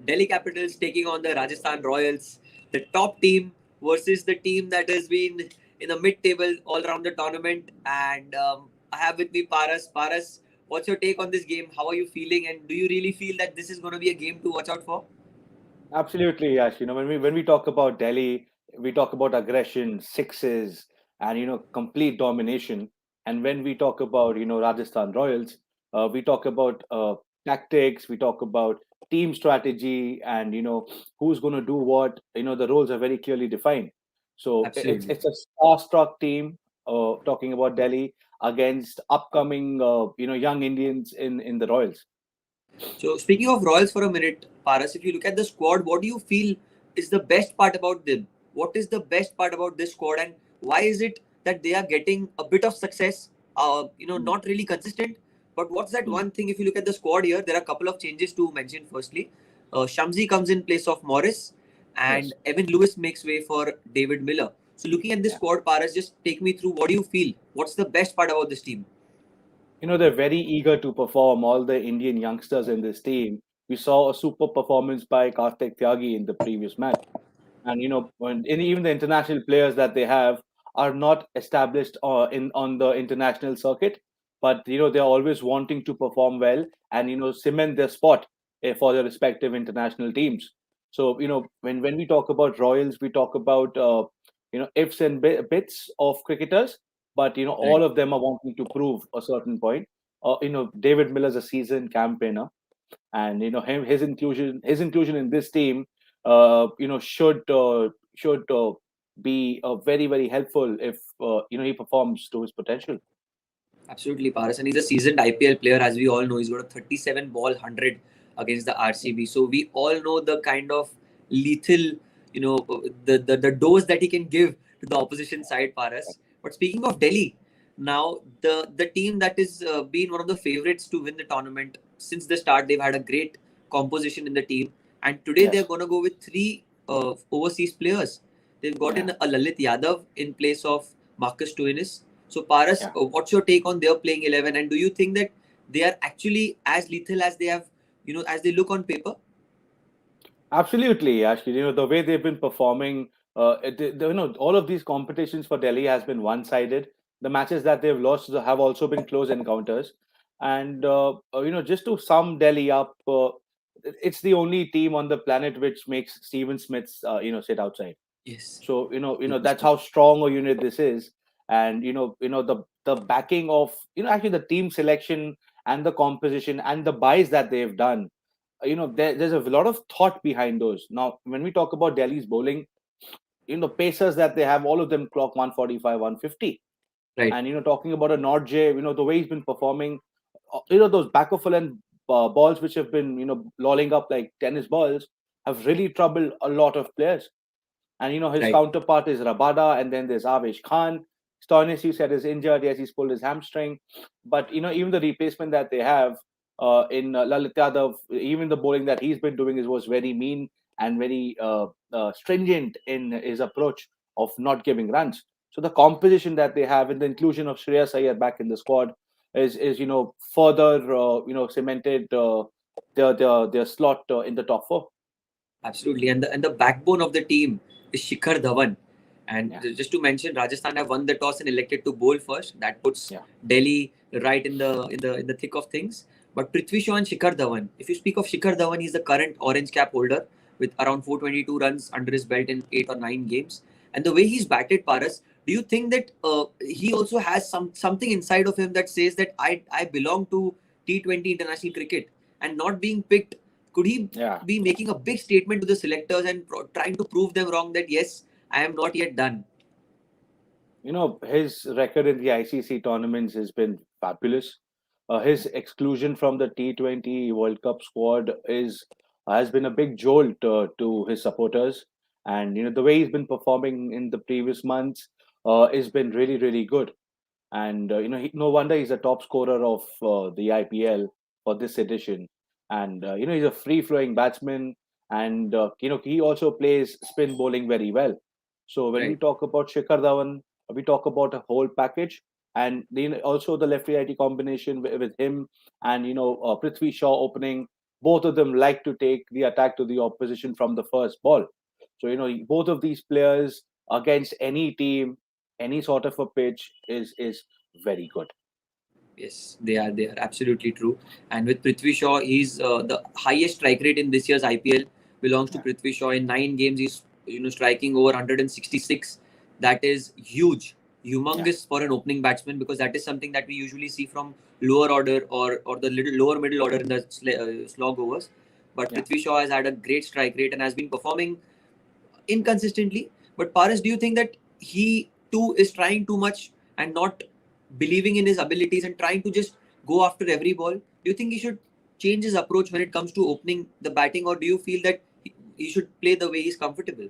Delhi Capitals taking on the Rajasthan Royals, the top team versus the team that has been in the mid-table all around the tournament. And I have with me Paras. Paras, what's your take on this game? How are you feeling? And do you really feel that this is going to be a game to watch out for? Absolutely, Yash. When we talk about Delhi, we talk about aggression, sixes, and complete domination. And when we talk about Rajasthan Royals, we talk about tactics, we talk about team strategy, and who's going to do what. The roles are very clearly defined. So Absolutely. it's a star-struck team. Talking about Delhi against upcoming young Indians in the Royals. So speaking of Royals for a minute, Paras, if you look at the squad, what do you feel is the best part about them? What is the best part about this squad, and why is it that they are getting a bit of success? Mm, Not really consistent. But what's that mm. one thing? If you look at the squad here, there are a couple of changes to mention. Firstly, Shamsi comes in place of Morris, and Yes. Evan Lewis makes way for David Miller. So looking at this Yeah. squad, Paras, just take me through. What do you feel? What's the best part about this team? They're very eager to perform, all the Indian youngsters in this team. We saw a super performance by Karthik Tyagi in the previous match. And, even the international players that they have are not established in on the international circuit, but, they're always wanting to perform well and, cement their spot for their respective international teams. So, when we talk about Royals, we talk about, ifs and bits of cricketers, but, Right. all of them are wanting to prove a certain point. David Miller's a seasoned campaigner, and his inclusion in this team should be very very helpful if he performs to his potential. Absolutely, Paras. And he's a seasoned IPL player, as we all know. He's got a 37 ball 100 against the RCB. So we all know the kind of lethal, the dose that he can give to the opposition side, Paras. But speaking of Delhi, now the team that is been one of the favorites to win the tournament since the start, they've had a great composition in the team. And today they're Yes. going to go with three overseas players. They've Yeah. gotten a Lalit Yadav in place of Marcus Stoinis. So, Paras, Yeah. what's your take on their playing 11? And do you think that they are actually as lethal as they have, as they look on paper? Absolutely, actually, the way they've been performing, all of these competitions for Delhi has been one-sided. The matches that they've lost have also been close encounters, and just to sum Delhi up, it's the only team on the planet which makes Steven Smiths, sit outside. Yes. So that's 100%. how strong a unit this is, and the backing of actually the team selection and the composition and the buys that they've done. There's a lot of thought behind those. Now, when we talk about Delhi's bowling, pacers that they have, all of them clock 145, 150, Right. and talking about a Nord J, the way he's been performing, those back of full and balls which have been lolling up like tennis balls have really troubled a lot of players. And his Right. counterpart is Rabada, and then there's Avesh Khan. Stoinis, you said, is injured. Yes, he's pulled his hamstring. But even the replacement that they have in Lalit Yadav, even the bowling that he's been doing was very mean and very stringent in his approach of not giving runs. So the composition that they have and the inclusion of Shreyas Iyer back in the squad is further cemented their slot in the top four. Absolutely, and the backbone of the team is Shikhar Dhawan. And Yeah, just to mention, Rajasthan have won the toss and elected to bowl first. That puts yeah, Delhi right in the thick of things. But Prithvi Shaw and Shikhar Dhawan. If you speak of Shikhar Dhawan, he's the current orange cap holder with around 422 runs under his belt in 8 or 9 games. And the way he's batted, Paras, do you think that he also has something inside of him that says that I belong to T20 international cricket, and not being picked, could he yeah. be making a big statement to the selectors and trying to prove them wrong that yes, I am not yet done? His record in the ICC tournaments has been fabulous. His exclusion from the T20 World Cup squad is has been a big jolt to his supporters, and the way he's been performing in the previous months has been really really good. And no wonder he's a top scorer of the IPL for this edition. And he's a free flowing batsman, and he also plays spin bowling very well. So when we Right. talk about Shikhar Dhawan, we talk about a whole package, and then also the lefty righty combination with him, and Prithvi Shaw opening. both of them like to take the attack to the opposition from the first ball. So both of these players against any team, any sort of a pitch is very good. Yes, they are. They are absolutely true. And with Prithvi Shaw, he's the highest strike rate in this year's IPL belongs to Yeah, Prithvi Shaw. In 9 games, he's striking over 166. That is huge, yeah, humongous for an opening batsman, because that is something that we usually see from lower order or the little lower middle order in the slog overs. But yeah. Prithvi Shaw has had a great strike rate and has been performing inconsistently. But Paris, do you think that he too is trying too much and not believing in his abilities and trying to just go after every ball? Do you think he should change his approach when it comes to opening the batting, or do you feel that he should play the way he's comfortable?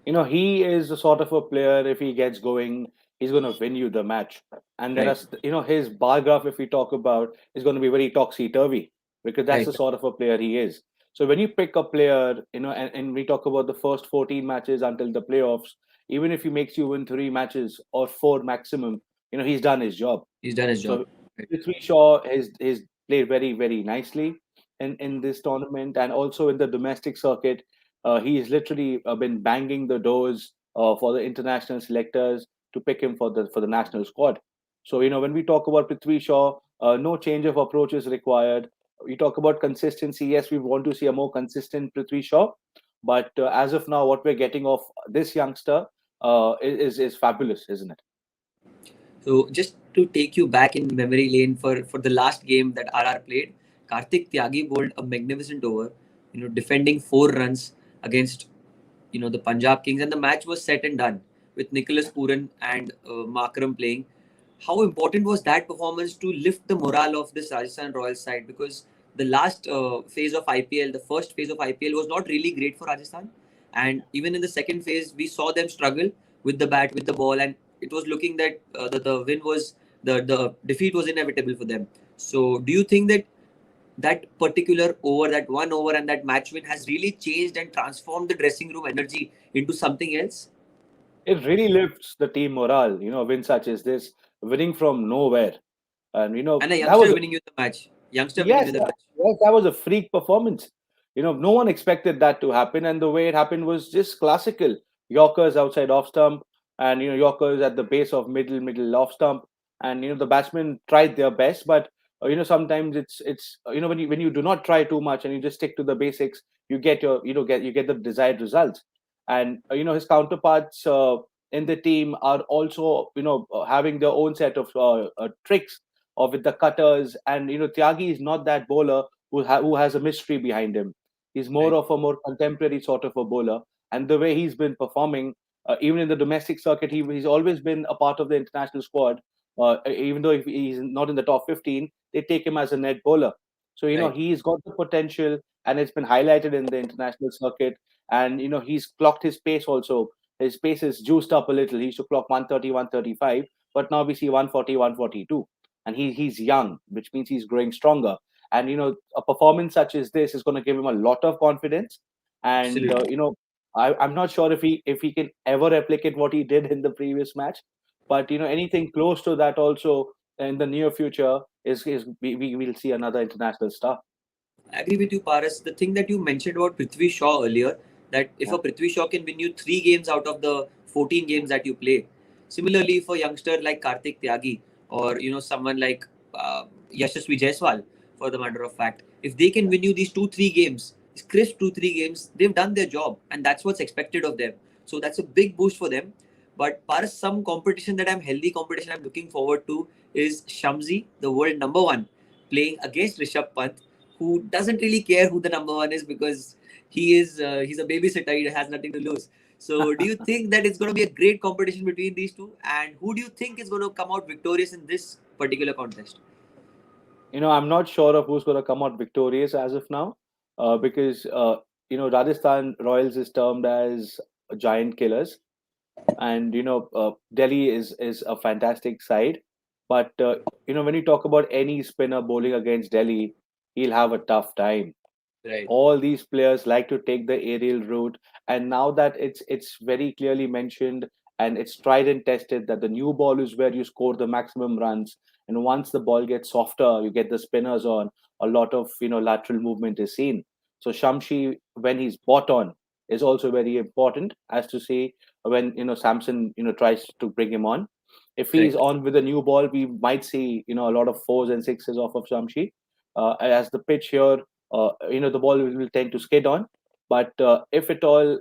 He is the sort of a player, if he gets going, he's going to win you the match. And there Right, are, his bar graph, if we talk about, is going to be very topsy-turvy because that's right. the sort of a player he is. So when you pick a player, and we talk about the first 14 matches until the playoffs, even if he makes you win 3 matches or 4 maximum, he's done his job. He's done his job. So Right. Prithvi Shaw has played very, very nicely in this tournament and also in the domestic circuit. He's literally been banging the doors for the international selectors to pick him for the national squad. So when we talk about Prithvi Shaw, no change of approach is required. We talk about consistency. Yes, we want to see a more consistent Prithvi Shaw, but as of now, what we're getting of this youngster is fabulous, isn't it? So just to take you back in memory lane for the last game that RR played, Karthik Tyagi bowled a magnificent over, defending 4 runs against the Punjab Kings, and the match was set and done with Nicholas Puran and Makram playing. How important was that performance to lift the morale of this Rajasthan Royals side? Because the last phase of IPL, the first phase of IPL, was not really great for Rajasthan, and even in the second phase, we saw them struggle with the bat, with the ball, and it was looking that the win was the defeat was inevitable for them. So, do you think that that particular over, that one over, and that match win has really changed and transformed the dressing room energy into something else? It really lifts the team morale, a win such as this, winning from nowhere. And And a that was youngster winning you the match. Youngster winning yes, you the match. yes, that was a freak performance. No one expected that to happen, and the way it happened was just classical. Yorkers outside off stump, and Yorkers at the base of middle off stump, and the batsmen tried their best, but sometimes it's when you do not try too much and you just stick to the basics, you get your you get the desired results. And his counterparts in the team are also having their own set of tricks or with the cutters. And Tyagi is not that bowler who has a mystery behind him. He's more Right. of a more contemporary sort of a bowler. And the way he's been performing, even in the domestic circuit, he's always been a part of the international squad. Even though if he's not in the top 15, they take him as a net bowler. So Right. he's got the potential, and it's been highlighted in the international circuit. And he's clocked his pace also. His pace is juiced up a little. He used to clock 130, 135, but now we see 140, 142, and he's young, which means he's growing stronger. And a performance such as this is going to give him a lot of confidence. And Absolutely. I'm not sure if he can ever replicate what he did in the previous match, but anything close to that also in the near future is we will see another international star. I agree with you, Paras. The thing that you mentioned about Prithvi Shaw earlier, that if Yeah, a Prithvi Shaw can win you 3 games out of the 14 games that you play, similarly for youngster like Karthik Tyagi or someone like Yashasvi Jaiswal, for the matter of fact, if they can win you these 2-3 games, these crisp 2-3 games, they've done their job, and that's what's expected of them. So that's a big boost for them. But Paras, some competition that healthy competition I'm looking forward to is Shamsi, the world number one, playing against Rishabh Pant, who doesn't really care who the number one is, because he's a babysitter. He has nothing to lose. So, do you think that it's going to be a great competition between these two? And who do you think is going to come out victorious in this particular contest? I'm not sure of who's going to come out victorious as of now, because Rajasthan Royals is termed as giant killers, and Delhi is a fantastic side, but when you talk about any spinner bowling against Delhi, he'll have a tough time. Right. All these players like to take the aerial route, and now that it's very clearly mentioned and it's tried and tested that the new ball is where you score the maximum runs, and once the ball gets softer, you get the spinners on, a lot of lateral movement is seen. So Shamshi, when he's bought on, is also very important, as to say, when Samson tries to bring him on. If he's Correct. on with a new ball, we might see a lot of fours and sixes off of Shamshi. As the pitch here, the ball will tend to skid on. But if at all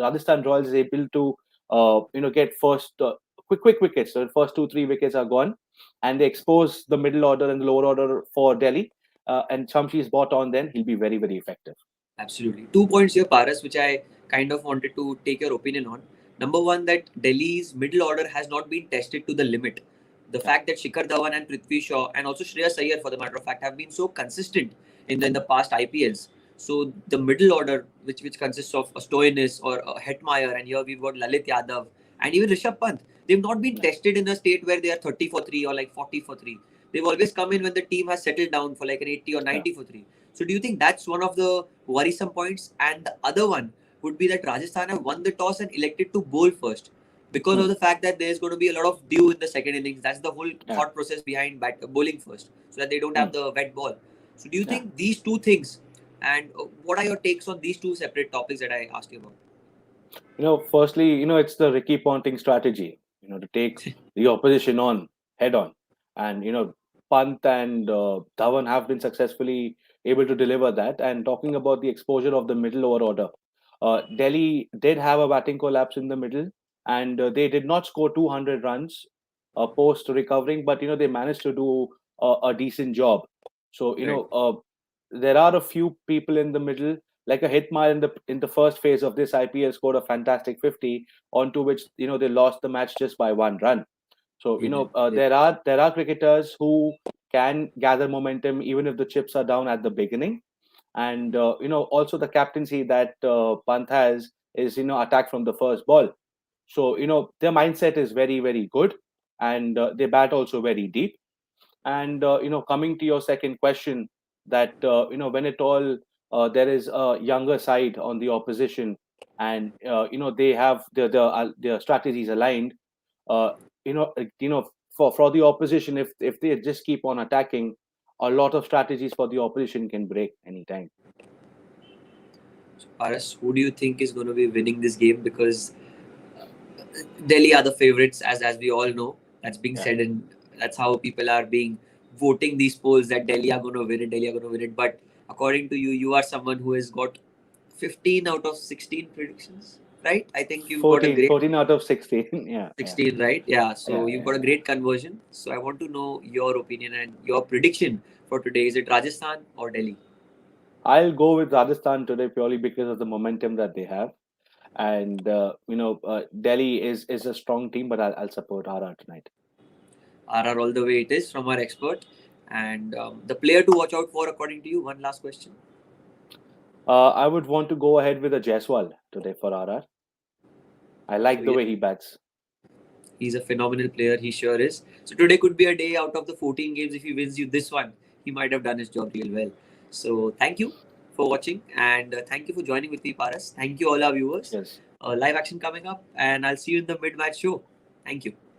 Rajasthan Royals is able to get first quick wickets, so the first 2-3 wickets are gone, and they expose the middle order and the lower order for Delhi, and Shamshi is bought on, then he'll be very, very effective. Absolutely. 2 points here, Paras, which I kind of wanted to take your opinion on. Number one, that Delhi's middle order has not been tested to the limit. The fact that Shikhar Dhawan and Prithvi Shaw and also Shreyas Iyer, for the matter of fact, have been so consistent in the past IPLs. So the middle order, which consists of a Stoinis or a Hetmeyer, and here we've got Lalit Yadav and even Rishabh Pant, they've not been tested in a state where they are 30 for 3 or like 40 for 3. They've always come in when the team has settled down for like an 80 or 90 for 3. So do you think that's one of the worrisome points? And the other one would be that Rajasthan have won the toss and elected to bowl first because of the fact that there's going to be a lot of dew in the second innings. That's the whole thought process behind bowling first, so that they don't have the wet ball. So do you think these two things, and what are your takes on these two separate topics that I asked you about? Firstly, it's the Ricky Ponting strategy, to take the opposition on head on. And, Pant and Dhawan have been successfully able to deliver that. And talking about the exposure of the middle lower order, Delhi did have a batting collapse in the middle, and they did not score 200 runs post recovering, but, they managed to do a decent job. So, there are a few people in the middle, like a Hitmar in the first phase of this IPL scored a fantastic 50, onto which they lost the match just by 1 run. So there are cricketers who can gather momentum even if the chips are down at the beginning, and also the captaincy that Pant has is attack from the first ball. So their mindset is very, very good, and they bat also very deep. And coming to your second question, that when at all there is a younger side on the opposition, and they have their strategies aligned, uh, for the opposition, if they just keep on attacking, a lot of strategies for the opposition can break anytime. So Paras, who do you think is going to be winning this game? Because Delhi are the favorites, as we all know. That's being said, and that's how people are being voting these polls that Delhi are going to win it. Delhi are going to win it. But according to you, you are someone who has got 15 out of 16 predictions, right? I think you've got a 14, great 14 out of 16. Yeah. 16, right? Yeah. So Yeah, you've got a great conversion. So I want to know your opinion and your prediction for today. Is it Rajasthan or Delhi? I'll go with Rajasthan today purely because of the momentum that they have. And Delhi is a strong team, but I'll support RR tonight. RR all the way it is from our expert. And the player to watch out for, according to you, one last question. I would want to go ahead with a Jaiswal today for RR. I like the way he bats. He's a phenomenal player. He sure is. So today could be a day out of the 14 games. If he wins you this one, he might have done his job real well. So thank you for watching, and thank you for joining with me, Paras. Thank you all our viewers. Yes. Live action coming up, and I'll see you in the mid-match show. Thank you.